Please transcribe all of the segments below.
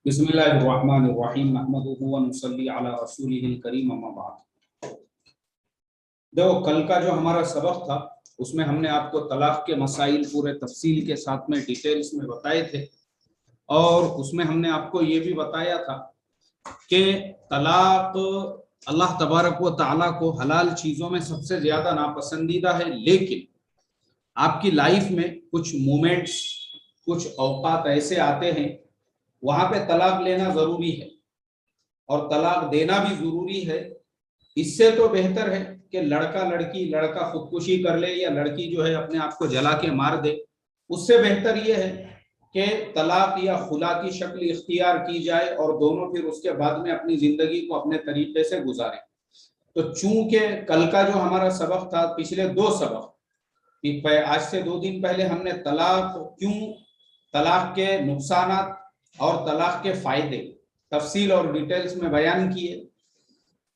बिस्मिल्लाहिर्रहमानिर्रहीम नहमदुहु व नुसल्ली अला रसूलिहिल करीम अम्मा बाद। देखो, कल का जो हमारा सबक था उसमें हमने आपको तलाक के मसाइल पूरे तफसील के साथ में डिटेल्स में बताए थे, और उसमें हमने आपको ये भी बताया था कि तलाक अल्लाह तबारक व तआला को हलाल चीज़ों में सबसे ज़्यादा नापसंदीदा है, लेकिन आपकी लाइफ में कुछ मोमेंट्स, कुछ औकात ऐसे आते हैं वहां पे तलाक लेना जरूरी है और तलाक देना भी जरूरी है। इससे तो बेहतर है कि लड़का खुदकुशी कर ले या लड़की जो है अपने आप को जला के मार दे। उससे बेहतर ये है कि तलाक या खुला की शक्ल इख्तियार की जाए और दोनों फिर उसके बाद में अपनी जिंदगी को अपने तरीके से गुजारें। तो चूंकि कल का जो हमारा सबक था, पिछले दो सबक, आज से 2 दिन पहले हमने तलाक के नुकसानात और तलाक के फायदे तफसील और डिटेल्स में बयान किए।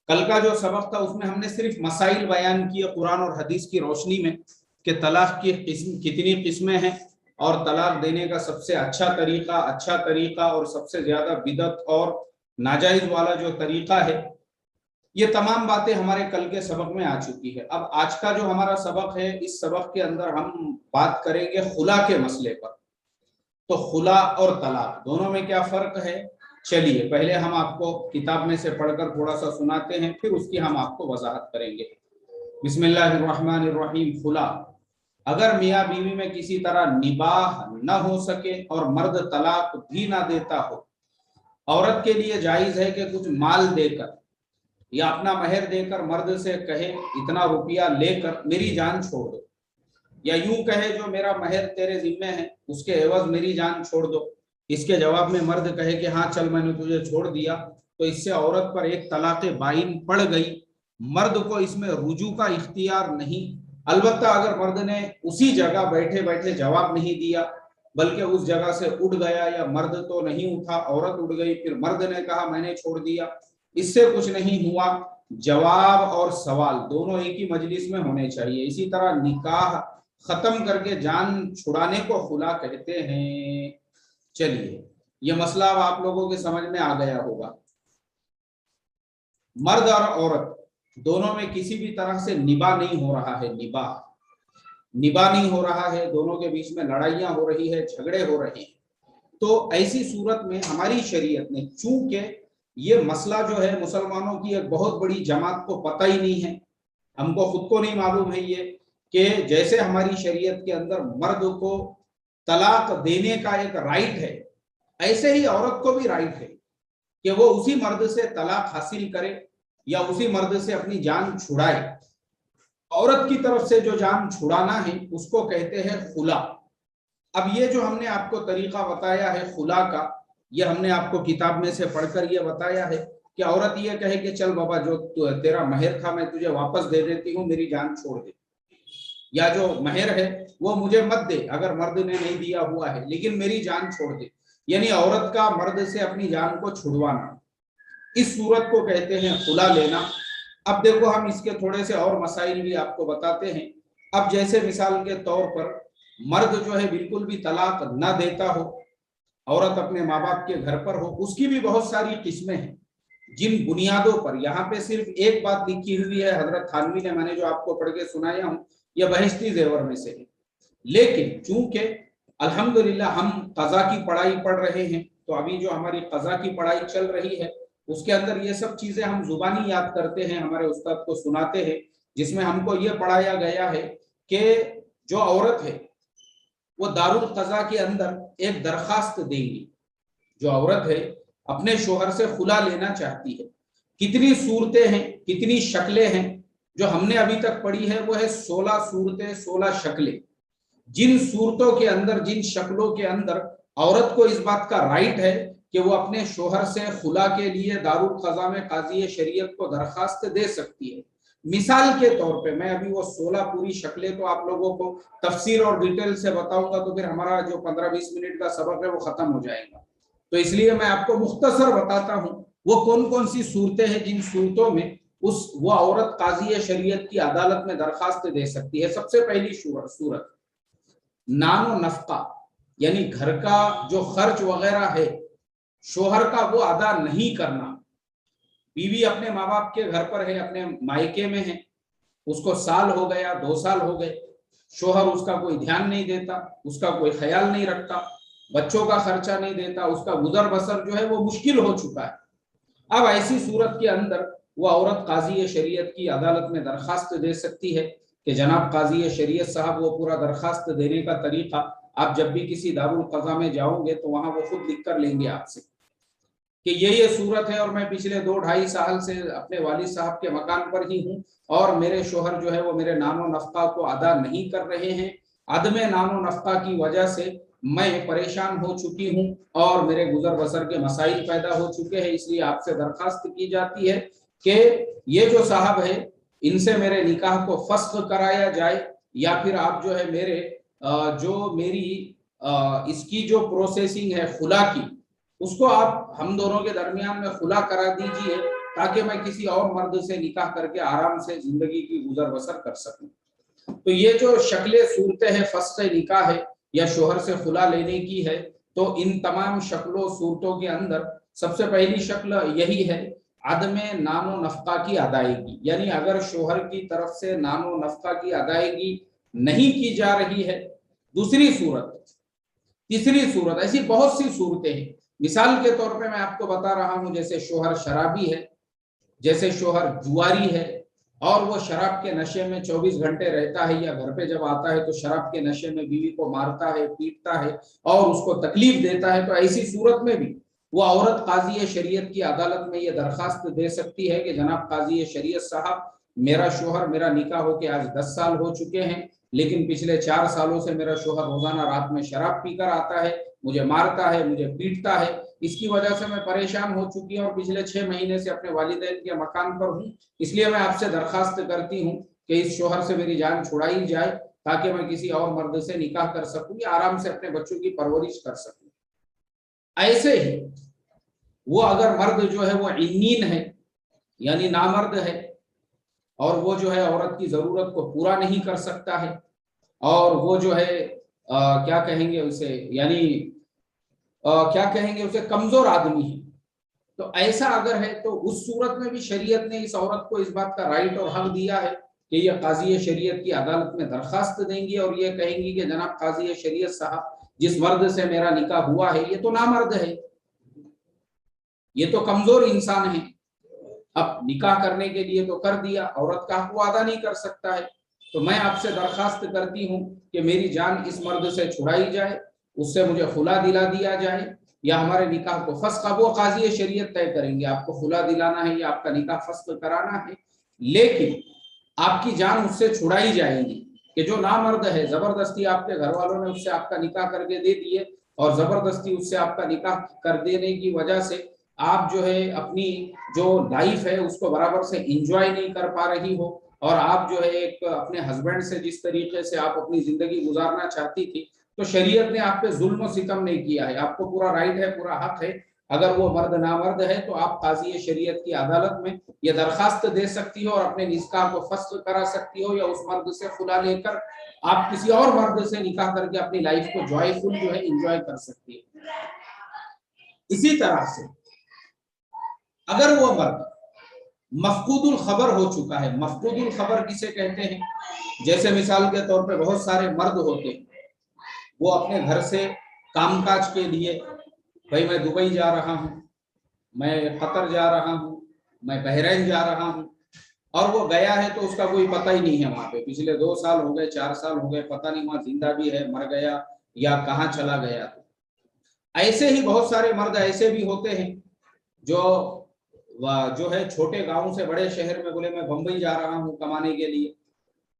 कल का जो सबक था उसमें हमने सिर्फ मसाइल बयान किए कुरान और हदीस की रोशनी में कि तलाक की कितनी किस्में हैं और तलाक देने का सबसे अच्छा तरीका और सबसे ज्यादा बिदअत और नाजायज वाला जो तरीका है, ये तमाम बातें हमारे कल के सबक में आ चुकी है। अब आज का जो हमारा सबक है, इस सबक के अंदर हम बात करेंगे खुला के मसले पर। तो खुला और तलाक दोनों में क्या फर्क है, चलिए पहले हम आपको किताब में से पढ़कर थोड़ा सा सुनाते हैं, फिर उसकी हम आपको वजाहत करेंगे। बिस्मिल्लाहिर्रहमानिर्रहीम। खुला, अगर मियाँ बीवी में किसी तरह निबाह न हो सके और मर्द तलाक भी ना देता हो, औरत के लिए जायज है कि कुछ माल देकर या अपना महर देकर मर्द से कहे इतना रुपया लेकर मेरी जान छोड़ दो, या यूं कहे जो मेरा महर तेरे जिम्मे है उसके एवज मेरी जान छोड़ दो। इसके जवाब में मर्द कहे कि हाँ चल मैंने तुझे छोड़ दिया, तो इससे औरत पर एक तलाक बाइन पड़ गई। मर्द को इसमें रुजू का इख्तियार नहीं। अलबत्ता अगर मर्द ने उसी जगह बैठे बैठे जवाब नहीं दिया, बल्कि उस जगह से उठ गया, या मर्द तो नहीं उठा औरत उठ गई, फिर मर्द ने कहा मैंने छोड़ दिया, इससे कुछ नहीं हुआ। जवाब और सवाल दोनों एक ही मजलिस में होने चाहिए। इसी तरह निकाह खत्म करके जान छुड़ाने को खुला कहते हैं। चलिए, यह मसला अब आप लोगों के समझ में आ गया होगा। मर्द और औरत दोनों में किसी भी तरह से निभा नहीं हो रहा है, निभा नहीं हो रहा है, दोनों के बीच में लड़ाइयां हो रही है, झगड़े हो रहे हैं। तो ऐसी सूरत में हमारी शरीयत ने, चूंकि ये मसला जो है मुसलमानों की एक बहुत बड़ी जमात को पता ही नहीं है, हमको खुद को नहीं मालूम है ये, कि जैसे हमारी शरीयत के अंदर मर्द को तलाक देने का एक राइट है, ऐसे ही औरत को भी राइट है कि वो उसी मर्द से तलाक हासिल करे या उसी मर्द से अपनी जान छुड़ाए। औरत की तरफ से जो जान छुड़ाना है उसको कहते हैं खुला। अब ये जो हमने आपको तरीका बताया है खुला का, ये हमने आपको किताब में से पढ़कर ये बताया है कि औरत ये कहे कि चल बाबा जो तेरा महर था मैं तुझे वापस दे देती हूँ, मेरी जान छोड़ दे, या जो महर है वो मुझे मत दे अगर मर्द ने नहीं दिया हुआ है, लेकिन मेरी जान छोड़ दे। यानी औरत का मर्द से अपनी जान को छुड़वाना, इस सूरत को कहते हैं खुला लेना। अब देखो, हम इसके थोड़े से और मसाइल भी आपको बताते हैं। अब जैसे मिसाल के तौर पर मर्द जो है बिल्कुल भी तलाक न देता हो, औरत अपने माँ बाप के घर पर हो, उसकी भी बहुत सारी किस्में हैं जिन बुनियादों पर। यहाँ पे सिर्फ एक बात लिखी हुई है हजरत थानवी ने, मैंने जो आपको पढ़ के सुनाया हूँ यह बहिश्ती जेवर में से है। लेकिन चूंकि अल्हम्दुलिल्लाह हम कज़ा की पढ़ाई पढ़ रहे हैं, तो अभी जो हमारी कज़ा की पढ़ाई चल रही है उसके अंदर ये सब चीजें हम जुबानी याद करते हैं, हमारे उस्ताद को सुनाते हैं, जिसमें हमको ये पढ़ाया गया है कि जो औरत है वो दारुल कज़ा के अंदर एक दरखास्त देंगी। जो औरत है अपने शोहर से खुला लेना चाहती है, कितनी सूरतें हैं, कितनी शक्लें हैं, जो हमने अभी तक पढ़ी है वो है 16 सूरतें, 16 शक्लें। जिन सूरतों के अंदर, जिन शक्लों के अंदर औरत को इस बात का राइट है कि वो अपने शोहर से खुला के लिए दारुल कज़ा में काजी शरीयत को दरखास्त दे सकती है। मिसाल के तौर पे मैं अभी वो 16 पूरी शक्लें तो आप लोगों को तफसीर और डिटेल से बताऊंगा, तो फिर हमारा जो 15-20 मिनट का सबक है वो खत्म हो जाएगा। तो इसलिए मैं आपको मुख्तसर बताता हूँ वो कौन कौन सी सूरतें हैं जिन सूरतों में वो औरत काजी शरीयत की अदालत में दरखास्त दे सकती है। सबसे पहली सूरत नानो नफका, यानी घर का जो खर्च वगैरह है शोहर का वो अदा नहीं करना। बीवी अपने माँ बाप के घर पर है, अपने मायके में है, उसको साल हो गया, 2 साल हो गए, शोहर उसका कोई ध्यान नहीं देता, उसका कोई ख्याल नहीं रखता, बच्चों का खर्चा नहीं देता, उसका गुजर बसर जो है वो मुश्किल हो चुका है। अब ऐसी सूरत के अंदर वो औरत काजी शरीयत की अदालत में दरखास्त दे सकती है कि जनाब काजी शरीयत साहब, वो पूरा दरखास्त देने का तरीका आप जब भी किसी दारुल क़ज़ा में जाओगे तो वहां वो खुद लिख कर लेंगे आपसे कि ये सूरत है और मैं पिछले 2-2.5 साल से अपने वालिद साहब के मकान पर ही हूँ और मेरे शोहर जो है वो मेरे नानो नफ़क़ा को अदा नहीं कर रहे हैं, अदम नानो नफ़क़ा की वजह से मैं परेशान हो चुकी हूँ और मेरे गुजर बसर के मसाइल पैदा हो चुके हैं, इसलिए आपसे दरखास्त की जाती है कि ये जो साहब है इनसे मेरे निकाह को फस्ख कराया जाए, या फिर आप जो है मेरे जो मेरी इसकी जो प्रोसेसिंग है खुला की, उसको आप हम दोनों के दरमियान में खुला करा दीजिए ताकि मैं किसी और मर्द से निकाह करके आराम से जिंदगी की गुजर बसर कर सकूं। तो ये जो शक्लें सूरतें हैं फस्ख निकाह है या शोहर से खुला लेने की है, तो इन तमाम शक्लों सूरतों के अंदर सबसे पहली शक्ल यही है अदम नानो नफ़क़ा की अदायगी, यानी अगर शोहर की तरफ से नानो नफ़क़ा की अदायगी नहीं की जा रही है। दूसरी सूरत, तीसरी सूरत, ऐसी बहुत सी सूरतें हैं। मिसाल के तौर पे मैं आपको बता रहा हूं, जैसे शोहर शराबी है, जैसे शोहर जुआरी है और वो शराब के नशे में 24 घंटे रहता है, या घर पे जब आता है तो शराब के नशे में बीवी को मारता है, पीटता है और उसको तकलीफ देता है, तो ऐसी सूरत में भी वो औरत काजी शरीयत की अदालत में ये दरखास्त दे सकती है कि जनाब काजी शरीयत साहब, मेरा शोहर, मेरा निकाह होके आज 10 साल हो चुके हैं, लेकिन पिछले 4 सालों से मेरा शोहर रोजाना रात में शराब पीकर आता है, मुझे मारता है, मुझे पीटता है, इसकी वजह से मैं परेशान हो चुकी हूँ और पिछले 6 महीने से अपने वालिदैन के मकान पर हूँ, इसलिए मैं आपसे दरखास्त करती हूँ कि इस शोहर से मेरी जान छुड़ाई जाए ताकि मैं किसी और मर्द से निकाह कर सकूं या आराम से अपने बच्चों की परवरिश कर सकूं। ऐसे ही वो अगर मर्द जो है वो इन्नीन है, यानी नामर्द है, और वो जो है औरत की जरूरत को पूरा नहीं कर सकता है, और वो जो है क्या कहेंगे उसे, यानी क्या कहेंगे उसे, कमजोर आदमी है, तो ऐसा अगर है तो उस सूरत में भी शरीयत ने इस औरत को इस बात का राइट और हक दिया है कि ये काजी शरीयत की अदालत में दरखास्त देंगी और ये कहेंगी कि जनाब काजी शरीयत साहब, जिस मर्द से मेरा निकाह हुआ है ये तो नामर्द है, ये तो कमजोर इंसान है, अब निकाह करने के लिए तो कर दिया, औरत का हक वो अदा नहीं कर सकता है, तो मैं आपसे दरखास्त करती हूँ कि मेरी जान इस मर्द से छुड़ाई जाए, उससे मुझे खुला दिला दिया जाए या हमारे निकाह को फस्ख, वो काजी शरीयत तय करेंगे आपको खुला दिलाना है या आपका निकाह फस्ख कराना है, लेकिन आपकी जान उससे छुड़ाई जाएगी कि जो नामर्द है, जबरदस्ती आपके घर वालों ने उससे आपका निकाह करके दे दिए और जबरदस्ती उससे आपका निकाह कर देने की वजह से आप जो है अपनी जो लाइफ है उसको बराबर से एंजॉय नहीं कर पा रही हो, और आप जो है एक अपने हस्बैंड से जिस तरीके से आप अपनी जिंदगी गुजारना चाहती थी, तो शरीयत ने आप पे जुल्म सितम नहीं किया है, आपको पूरा राइट है, पूरा हक है, अगर वो मर्द नामर्द है तो आप काजी शरीयत की अदालत में ये दरखास्त दे सकती हो और अपने निकाह को फस्ख करा सकती हो, या उस मर्द से खुला लेकर आप किसी और मर्द से निकाह करके अपनी लाइफ को जॉयफुल जो है एंजॉय कर सकती है। इसी तरह से अगर वो मर्द मफकूदुल खबर हो चुका है, मफकूदुल खबर किसे कहते हैं, जैसे मिसाल के तौर पे बहुत सारे मर्द होते हैं, वो अपने घर से कामकाज के लिए, भाई मैं दुबई जा रहा हूँ, मैं कतर जा रहा हूँ, मैं बहरीन जा रहा हूँ, और वो गया है तो उसका कोई पता ही नहीं है वहां पे, पिछले 2 साल हो गए, 4 साल हो गए, पता नहीं वहां जिंदा भी है, मर गया या कहाँ चला गया। तो ऐसे ही बहुत सारे मर्द ऐसे भी होते हैं जो है छोटे गांव से बड़े शहर में, बोले मैं बंबई जा रहा हूँ कमाने के लिए,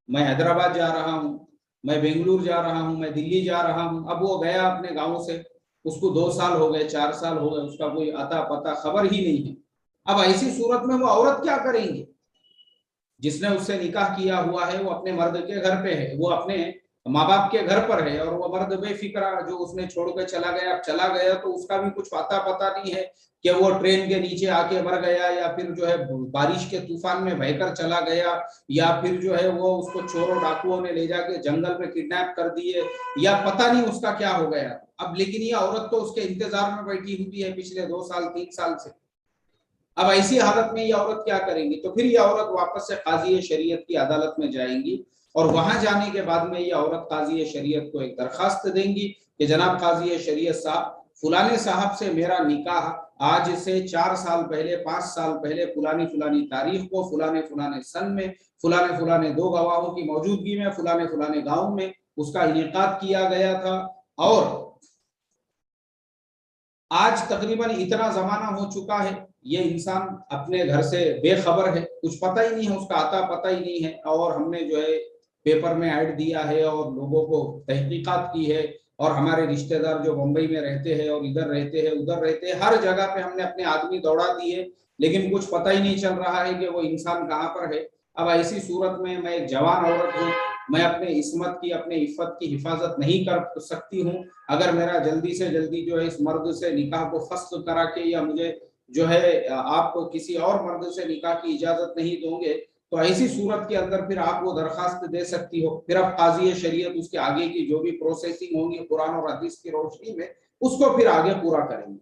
मैं हैदराबाद जा रहा हूँ, मैं बेंगलुरु जा रहा हूँ, मैं दिल्ली जा रहा हूँ। अब वो गया अपने गांव से, उसको 2 साल हो गए, 4 साल हो गए, उसका कोई अता पता खबर ही नहीं है। अब ऐसी सूरत में वो औरत क्या करेंगे, जिसने उससे निकाह किया हुआ है वो अपने मर्द के घर पे है, वो अपने माँ बाप के घर पर है, और वो मर्द बेफिक्रा जो उसने छोड़ के चला गया, अब चला गया तो उसका भी कुछ अता पता नहीं है कि वो ट्रेन के नीचे आके मर गया, या फिर जो है बारिश के तूफान में बहकर चला गया, या फिर जो है वो उसको चोरों डाकुओं ने ले जाके जंगल में किडनैप कर दिए, या पता नहीं उसका क्या हो गया। अब लेकिन ये औरत तो उसके इंतजार में बैठी हुई है पिछले 2 साल 3 साल से। अब ऐसी हालत में ये औरत क्या करेंगी? तो फिर ये औरत वापस से काजी शरीयत की अदालत में जाएंगी और वहां जाने के बाद में ये औरत काजी शरीयत को एक दरखास्त देंगी कि जनाब काजी शरीयत साहब, फलाने साहब से मेरा निकाह आज से 4 साल पहले 5 साल पहले फलानी फलानी तारीख को फलाने फलाने सन में फलाने फलाने 2 गवाहों की मौजूदगी में फलाने फलाने गांव में उसका इनेकाद किया गया था, और आज तकरीबन इतना जमाना हो चुका है, ये इंसान अपने घर से बेखबर है, कुछ पता ही नहीं है, उसका आता पता ही नहीं है, और हमने जो है पेपर में ऐड दिया है और लोगों को तहकीकात की है, और हमारे रिश्तेदार जो मुंबई में रहते हैं और इधर रहते हैं उधर रहते हैं, हर जगह पे हमने अपने आदमी दौड़ा दिए, लेकिन कुछ पता ही नहीं चल रहा है कि वो इंसान कहाँ पर है। अब ऐसी सूरत में मैं एक जवान औरत हूँ, मैं अपने इस्मत की अपने इफ़्फ़त की हिफाजत नहीं कर सकती हूँ। अगर मेरा जल्दी से जल्दी जो है इस मर्द से निकाह को फस्ख करा के, या मुझे जो है आप किसी और मर्द से निकाह की इजाजत नहीं दोगे, तो ऐसी सूरत के अंदर फिर आप वो दरखास्त दे सकती हो। फिर अब काजी शरीयत उसके आगे की जो भी प्रोसेसिंग होंगी कुरान और हदीस की रोशनी में, उसको फिर आगे पूरा करेंगे।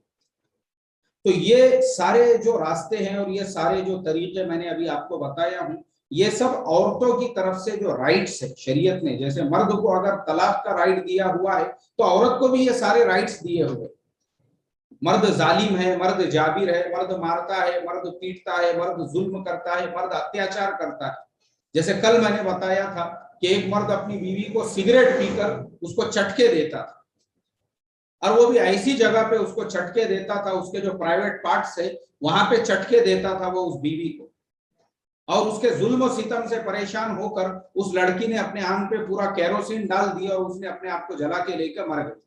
तो ये सारे जो रास्ते हैं और ये सारे जो तरीके मैंने अभी आपको बताया हूँ, ये सब औरतों की तरफ से जो राइट्स है शरीयत ने, जैसे मर्द को अगर तलाक का राइट दिया हुआ है तो औरत को भी ये सारे राइट्स दिए हुए। मर्द जालिम है, मर्द जाबिर है, मर्द मारता है, मर्द पीटता है, मर्द जुल्म करता है, मर्द अत्याचार करता है। जैसे कल मैंने बताया था कि एक मर्द अपनी बीवी को सिगरेट पीकर उसको चटके देता था, और वो भी ऐसी जगह पे उसको चटके देता था, उसके जो प्राइवेट पार्ट्स है वहां पे चटके देता था वो उस बीवी को, और उसके जुल्म सितम से परेशान होकर उस लड़की ने अपने आंख पे पूरा केरोसिन डाल दिया और उसने अपने आप को जला के लेकर मर गई।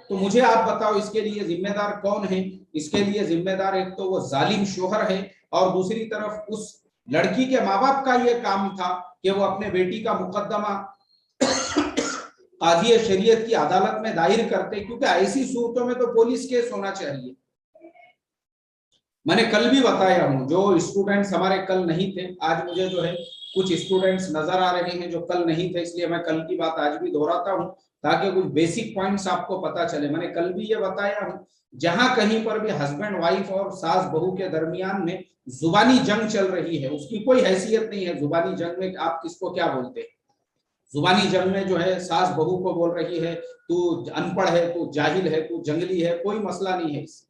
तो मुझे आप बताओ इसके लिए जिम्मेदार कौन है? इसके लिए जिम्मेदार एक तो वो जालिम शोहर है, और दूसरी तरफ उस लड़की के माँ बाप का ये काम था कि वो अपने बेटी का मुकदमा काजी शरीयत की अदालत में दायर करते, क्योंकि ऐसी सूरतों में तो पुलिस केस होना चाहिए। मैंने कल भी बताया हूं, जो स्टूडेंट्स हमारे कल नहीं थे, आज मुझे जो है कुछ स्टूडेंट्स नजर आ रहे हैं जो कल नहीं थे, इसलिए मैं कल की बात आज भी दोहराता हूं ताकि कुछ बेसिक पॉइंट्स आपको पता चले। मैंने कल भी ये बताया हूं, जहां कहीं पर भी हस्बैंड वाइफ और सास बहू के दरमियान में जुबानी जंग चल रही है, उसकी कोई हैसियत नहीं है। जुबानी जंग में आप किसको क्या बोलते हैं? जुबानी जंग में जो है सास बहू को बोल रही है तू अनपढ़ है, तू जाहिल है, तू जंगली है, कोई मसला नहीं है इससे।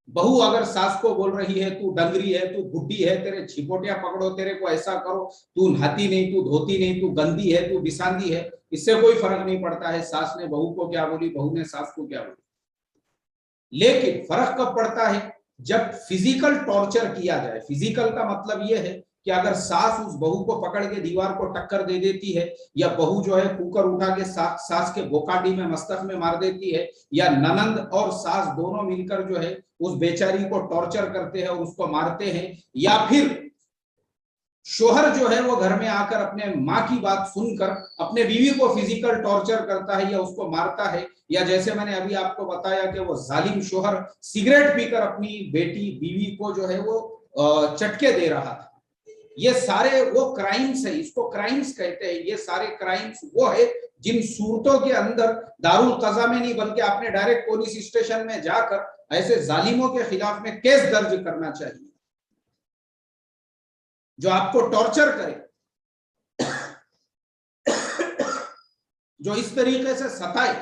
बहू अगर सास को बोल रही है तू डंगरी है, तू बुड्ढी है, तेरे छिपोटिया पकड़ो, तेरे को ऐसा करो, तू नहाती नहीं, तू धोती नहीं, तू गंदी है, तू बिसांदी है, इससे कोई फर्क नहीं पड़ता है सास ने बहू को क्या बोली, बहू ने सास को क्या बोली। लेकिन फर्क कब पड़ता है? जब फिजिकल टॉर्चर किया जाए। फिजिकल का मतलब यह है कि अगर सास उस बहू को पकड़ के दीवार को टक्कर दे देती है, या बहू जो है कुकर उठा के सास के बोकाडी में मस्तक में मार देती है, या ननंद और सास दोनों मिलकर जो है उस बेचारी को टॉर्चर करते हैं और उसको मारते हैं, या फिर शोहर जो है वो घर में आकर अपने माँ की बात सुनकर अपने बीवी को फिजिकल टॉर्चर करता है या उसको मारता है, या जैसे मैंने अभी आपको बताया कि वो जालिम शोहर सिगरेट पीकर अपनी बेटी बीवी को जो है वो चटके दे रहा था, ये सारे वो क्राइम्स है, इसको क्राइम्स कहते हैं। ये सारे क्राइम्स वो है जिन सूरतों के अंदर दारुल कज़ा में नहीं बल्कि आपने डायरेक्ट पुलिस स्टेशन में जाकर ऐसे जालिमों के खिलाफ में केस दर्ज करना चाहिए जो आपको टॉर्चर करे, जो इस तरीके से सताए।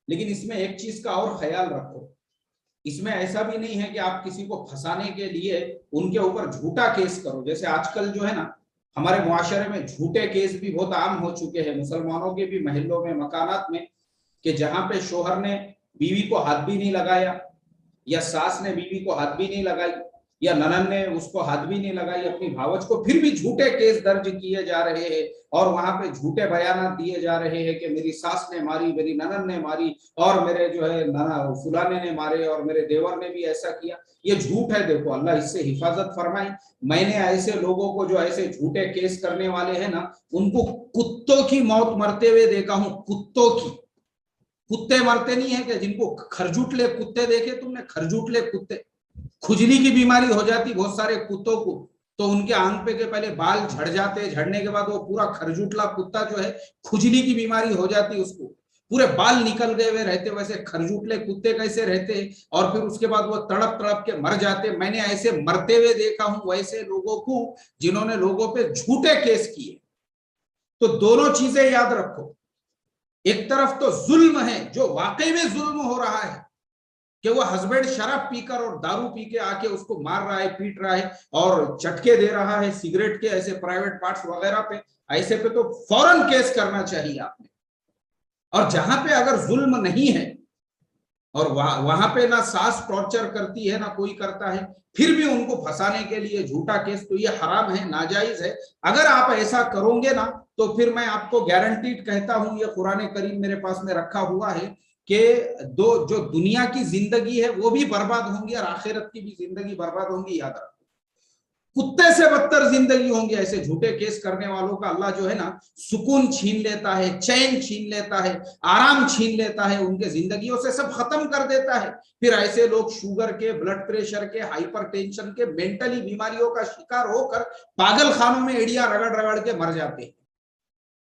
लेकिन इसमें एक चीज का और ख्याल रखो, इसमें ऐसा भी नहीं है कि आप किसी को फंसाने के लिए उनके ऊपर झूठा केस करो। जैसे आजकल जो है ना हमारे मुआशरे में झूठे केस भी बहुत आम हो चुके हैं, मुसलमानों के भी महलों में मकानात में, कि जहां पे शोहर ने बीवी को हाथ भी नहीं लगाया, या सास ने बीवी को हाथ भी नहीं लगाई, या ननन ने उसको हाथ भी नहीं लगाई अपनी भावज को, फिर भी झूठे केस दर्ज किए जा रहे हैं और वहां पे झूठे बयान दिए जा रहे हैं कि मेरी सास ने मारी, मेरी ननन ने मारी, और मेरे जो है फुलाने ने मारे, और मेरे देवर ने भी ऐसा किया। ये झूठ है। देखो अल्लाह इससे हिफाजत फरमाए। मैंने ऐसे लोगों को जो ऐसे झूठे केस करने वाले हैं ना, उनको कुत्तों की मौत मरते हुए देखा हूं, कुत्तों की। कुत्ते मरते नहीं है कि जिनको खरजूटले कुत्ते देखे तुमने, खरजूटले कुत्ते, खुजली की बीमारी हो जाती बहुत सारे कुत्तों को, तो उनके आंख पे के पहले बाल झड़ जाते, झड़ने के बाद वो पूरा खरजूटला कुत्ता जो है खुजली की बीमारी हो जाती उसको। पूरे बाल निकल गए हुए रहते, वैसे खरजूटले कुत्ते कैसे रहते, और फिर उसके बाद वो तड़प तड़प के मर जाते। मैंने ऐसे मरते हुए देखा हूं वैसे लोगों को जिन्होंने लोगों पे झूठे केस किए। तो दोनों चीजें याद रखो, एक तरफ तो जुल्म है जो वाकई में जुल्म हो रहा है कि वो हस्बैंड शराब पीकर और दारू पी के आके उसको मार रहा है, पीट रहा है और चटके दे रहा है सिगरेट के ऐसे प्राइवेट पार्ट्स वगैरह पे, ऐसे पे तो फौरन केस करना चाहिए आपने। और जहां पे अगर जुल्म नहीं है और वहां पे ना सास टॉर्चर करती है ना कोई करता है, फिर भी उनको फंसाने के लिए झूठा केस, तो ये हराम है, नाजायज है। अगर आप ऐसा करोगे ना तो फिर मैं आपको गारंटीड कहता हूं, ये कुरान करीम मेरे पास में रखा हुआ है कि जो दुनिया की जिंदगी है वो भी बर्बाद होंगी और आखिरत की भी जिंदगी बर्बाद होंगी। याद रखो, कुत्ते से बदतर जिंदगी होंगी ऐसे झूठे केस करने वालों का। अल्लाह जो है ना सुकून छीन लेता है, चैन छीन लेता है, आराम छीन लेता है, उनके जिंदगियों से सब खत्म कर देता है। फिर ऐसे लोग शुगर के, ब्लड प्रेशर के, हाइपर टेंशन के, मेंटली बीमारियों का शिकार होकर पागल खानों में एड़ियां रगड़ रगड़ के मर जाते हैं।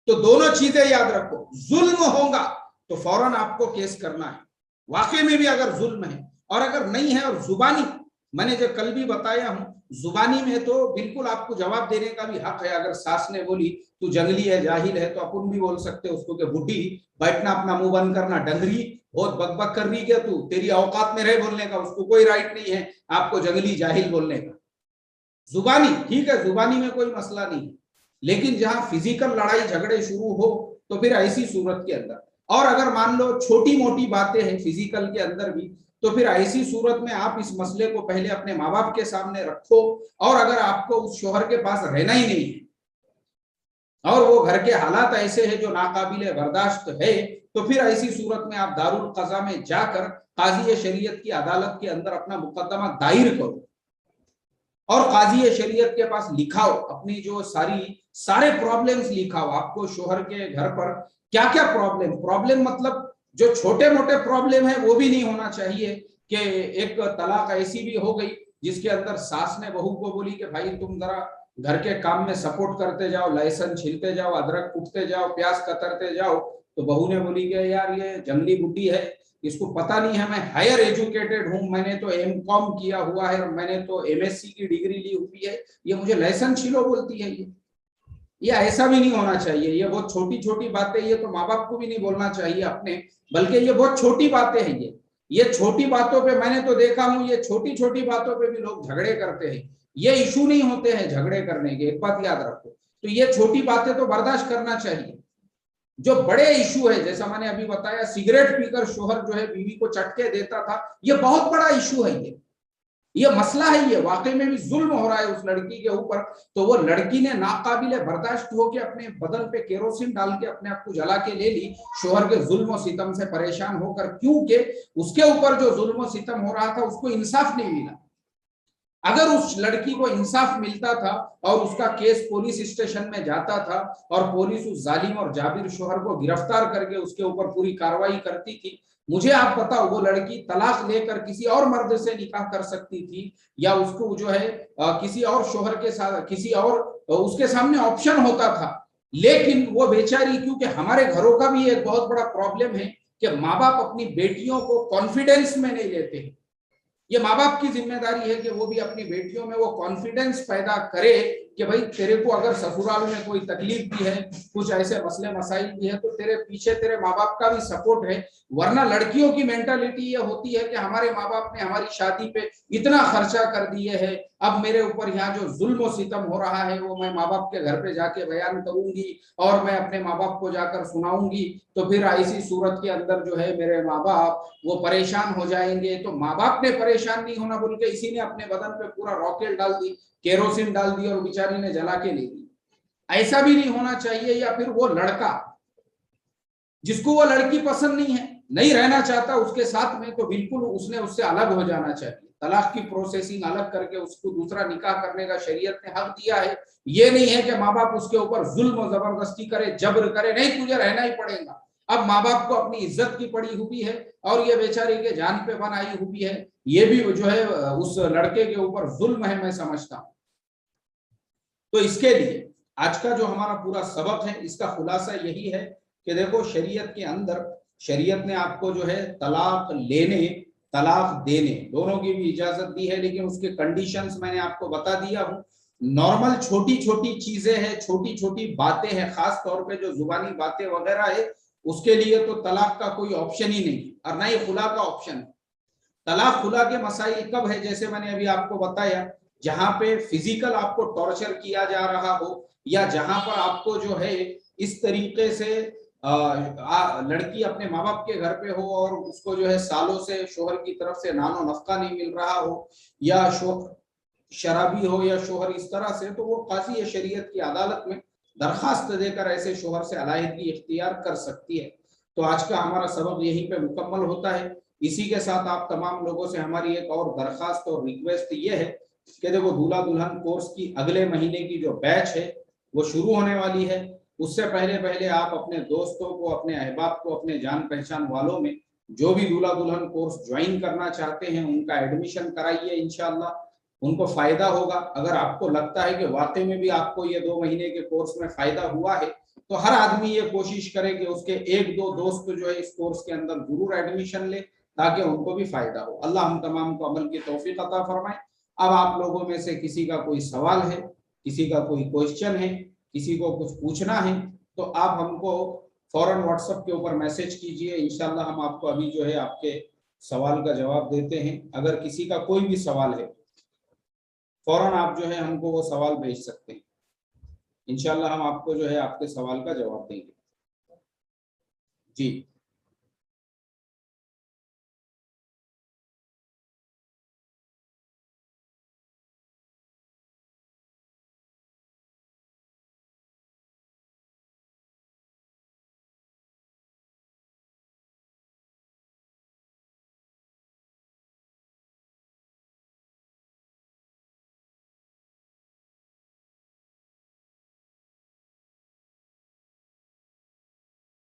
तो दोनों चीजें याद रखो, जुल्म होगा तो फौरन आपको केस करना है, वाकई में भी अगर जुल्म है, और अगर नहीं है और जुबानी, मैंने जो कल भी बताया हूं, जुबानी में तो बिल्कुल आपको जवाब देने का भी हक है। अगर सास ने बोली तू जंगली है, जाहिल है, तो अपन भी बोल सकते हैं उसको कि बुढ़ी बैठना, अपना मुंह बंद करना, डंगरी बहुत बकबक कर रही क्या तू, तेरी औकात में रहे बोलने का, उसको कोई राइट नहीं है आपको जंगली जाहिल बोलने का। जुबानी ठीक है, जुबानी में कोई मसला नहीं है, लेकिन जहां फिजिकल लड़ाई झगड़े शुरू हो तो फिर ऐसी सूरत के अंदर, और अगर मान लो छोटी मोटी बातें हैं फिजिकल के अंदर भी, तो फिर ऐसी सूरत में आप इस मसले को पहले अपने माँ बाप के सामने रखो। और अगर आपको उस शोहर के पास रहना ही नहीं है और वो घर के हालात ऐसे हैं जो नाकाबिले बर्दाश्त है, तो फिर ऐसी सूरत में आप दारुल कज़ा में जाकर काजी शरीयत की अदालत के अंदर अपना मुकदमा दायर करो और काजी शरीयत के पास लिखाओ अपनी जो सारे प्रॉब्लम्स लिखाओ। आपको शोहर के घर पर क्या क्या प्रॉब्लम मतलब जो छोटे मोटे प्रॉब्लम है वो भी नहीं होना चाहिए कि एक तलाक ऐसी भी हो गई जिसके अंदर सास ने बहू को बोली कि भाई तुम जरा घर के काम में सपोर्ट करते जाओ, लहसुन छिलते जाओ, अदरक कूटते जाओ, प्याज कतरते जाओ, तो बहू ने बोली कि यार ये जंगली बुड्ढी है, इसको पता नहीं है मैं हायर एजुकेटेड हूं, मैंने तो एमकॉम किया हुआ है और मैंने तो एमएससी की डिग्री ली हुई है, ये मुझे लहसुन छिलो बोलती है। ये ऐसा भी नहीं होना चाहिए। ये बहुत छोटी छोटी बातें, ये तो माँ बाप को भी नहीं बोलना चाहिए अपने, बल्कि ये बहुत छोटी बातें हैं। ये छोटी बातों पे मैंने तो देखा हूं, ये छोटी छोटी बातों पे भी लोग झगड़े करते हैं। ये इशू नहीं होते हैं झगड़े करने के, एक बात याद रखो। तो ये छोटी बातें तो बर्दाश्त करना चाहिए। जो बड़े इशू है, जैसा मैंने अभी बताया, सिगरेट पीकर शोहर जो है बीवी को चटके देता था, ये बहुत बड़ा इशू है। ये मसला है, ये वाकई में भी जुल्म हो रहा है उस लड़की के ऊपर। तो वो लड़की ने नाकाबिले बर्दाश्त होकर अपने बदन पे केरोसिन डाल के अपने आप को जला के ले ली, शोहर के जुल्म और सितम से परेशान होकर, क्योंकि उसके ऊपर जो जुल्म और सितम हो रहा था उसको इंसाफ नहीं मिला। अगर उस लड़की को इंसाफ मिलता था और उसका केस पुलिस स्टेशन में जाता था और पुलिस उस जालिम और जाबिर शोहर को गिरफ्तार करके उसके ऊपर पूरी कार्रवाई करती थी, मुझे आप बताओ वो लड़की तलाक लेकर किसी और मर्द से निकाह कर सकती थी, या उसको जो है किसी और शोहर के साथ, किसी और उसके सामने ऑप्शन होता था। लेकिन वो बेचारी, क्योंकि हमारे घरों का भी एक बहुत बड़ा प्रॉब्लम है कि माँ बाप अपनी बेटियों को कॉन्फिडेंस में नहीं लेते हैं। ये माँ बाप की जिम्मेदारी है कि वो भी अपनी बेटियों में वो कॉन्फिडेंस पैदा करे कि भाई तेरे को अगर ससुराल में कोई तकलीफ भी है, कुछ ऐसे मसले मसाइल भी है, तो तेरे पीछे तेरे माँ बाप का भी सपोर्ट है। वरना लड़कियों की मेंटालिटी ये होती है कि हमारे माँ बाप ने हमारी शादी पे इतना खर्चा कर दिए है, अब मेरे ऊपर यहाँ जो जुल्म और सितम हो रहा है वो मैं माँ बाप के घर पे जाके बयान करूंगी और मैं अपने माँ बाप को जाकर सुनाऊंगी, तो फिर ऐसी सूरत के अंदर जो है मेरे माँ बाप वो परेशान हो जाएंगे। तो माँ बाप ने परेशान नहीं होना बोल के इसी ने अपने बदन पे पूरा रॉकेट डाल दी, केरोसिन डाल दी और बेचारी ने जला के ले ली। ऐसा भी नहीं होना चाहिए। या फिर वो लड़का जिसको वो लड़की पसंद नहीं है, नहीं रहना चाहता उसके साथ में, तो बिल्कुल उसने उससे अलग हो जाना चाहिए। तलाक की प्रोसेसिंग अलग करके उसको दूसरा निकाह करने का शरीयत ने हक दिया है। ये नहीं है कि माँ बाप उसके ऊपर जुल्म और जबरदस्ती करे, जबर करे, नहीं तुझे रहना ही पड़ेगा। अब माँ बाप को अपनी इज्जत की पड़ी हुई है और ये बेचारी के जान पे बन आई हुई है, ये भी जो है उस लड़के के ऊपर जुल्म है, मैं समझता हूं। तो इसके लिए आज का जो हमारा पूरा सबक है, इसका खुलासा यही है कि देखो शरीयत के अंदर शरीयत ने आपको जो है तलाक लेने तलाक देने दोनों की भी इजाजत दी है, लेकिन उसके कंडीशंस मैंने आपको बता दिया हूँ। नॉर्मल छोटी छोटी चीजें हैं, छोटी छोटी बातें हैं, खास तौर पे जो जुबानी बातें वगैरह है, उसके लिए तो तलाक का कोई ऑप्शन ही नहीं और ना ही खुला का ऑप्शन है। तलाक खुला के मसाइल कब है, जैसे मैंने अभी आपको बताया, जहां पे फिजिकल आपको टॉर्चर किया जा रहा हो, या जहां पर आपको जो है इस तरीके से लड़की अपने माँ बाप के घर पे हो और उसको जो है सालों से शोहर की तरफ से नानो नफका नहीं मिल रहा हो, या शराबी हो या शोहर इस तरह से, तो वो काजी या शरीयत की अदालत में दरखास्त देकर ऐसे शोहर से अलहदगी इख्तियार कर सकती है। तो आज का हमारा सबक यहीं पे मुकम्मल होता है। इसी के साथ आप तमाम लोगों से हमारी एक और दरखास्त और रिक्वेस्ट ये है कि देखो, दूल्हा दुल्हन कोर्स की अगले महीने की जो बैच है वो शुरू होने वाली है। उससे पहले पहले आप अपने दोस्तों को, अपने अहबाब को, अपने जान पहचान वालों में जो भी दूल्हा दुल्हन कोर्स ज्वाइन करना चाहते हैं उनका एडमिशन कराइए, इंशाल्लाह उनको फायदा होगा। अगर आपको लगता है कि वाकई में भी आपको ये 2 महीने के कोर्स में फायदा हुआ है, तो हर आदमी ये कोशिश करे कि उसके 1-2 दोस्त जो है इस कोर्स के अंदर जरूर एडमिशन ले, ताकि उनको भी फायदा हो। अल्लाह हम तमाम को अमल की तौफीक अता फरमाए। अब आप लोगों में से किसी का कोई सवाल है, किसी का कोई क्वेश्चन है, किसी को कुछ पूछना है, तो आप हमको फौरन व्हाट्सएप के ऊपर मैसेज कीजिए। इंशाल्लाह हम आपको अभी जो है आपके सवाल का जवाब देते हैं। अगर किसी का कोई भी सवाल है, फौरन आप जो है हमको वो सवाल भेज सकते हैं। इंशाल्लाह हम आपको जो है आपके सवाल का जवाब देंगे। जी।